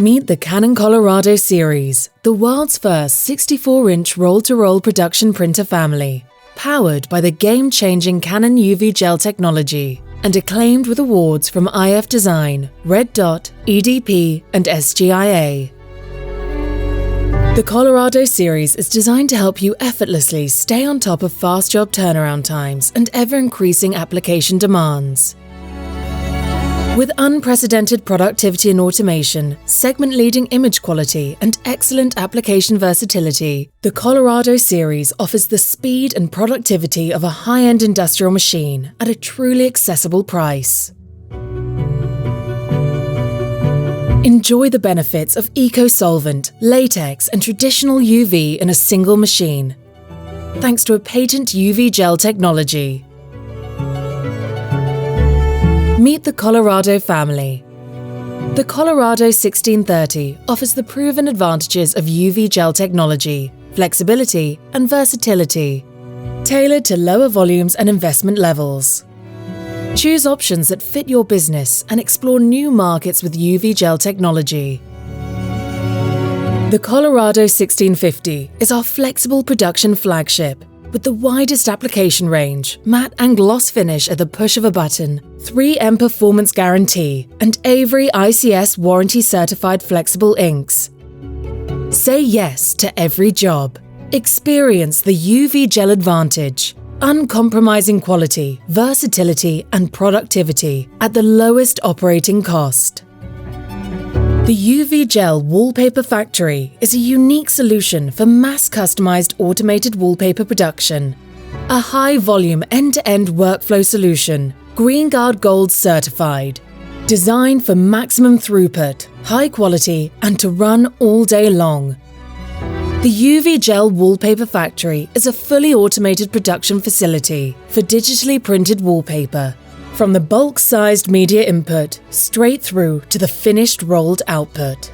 Meet the Canon Colorado series, the world's first 64-inch roll-to-roll production printer family, powered by the game-changing Canon UV gel technology and acclaimed with awards from IF Design, Red Dot, EDP, and SGIA. The Colorado series is designed to help you effortlessly stay on top of fast job turnaround times and ever-increasing application demands. With unprecedented productivity and automation, segment-leading image quality, and excellent application versatility, the Colorado series offers the speed and productivity of a high-end industrial machine at a truly accessible price. Enjoy the benefits of eco-solvent, latex, and traditional UV in a single machine, thanks to a patent UV gel technology. Meet the Colorado family. The Colorado 1630 offers the proven advantages of UV gel technology, flexibility, and versatility, tailored to lower volumes and investment levels. Choose options that fit your business and explore new markets with UV gel technology. The Colorado 1650 is our flexible production flagship, with the widest application range, matte and gloss finish at the push of a button, 3M performance guarantee, and Avery ICS warranty-certified flexible inks. Say yes to every job. Experience the UV gel advantage. Uncompromising quality, versatility, and productivity at the lowest operating cost. The UV Gel Wallpaper Factory is a unique solution for mass-customized automated wallpaper production. A high-volume end-to-end workflow solution, GreenGuard Gold certified. Designed for maximum throughput, high quality, and to run all day long. The UV Gel Wallpaper Factory is a fully automated production facility for digitally printed wallpaper, from the bulk-sized media input straight through to the finished rolled output.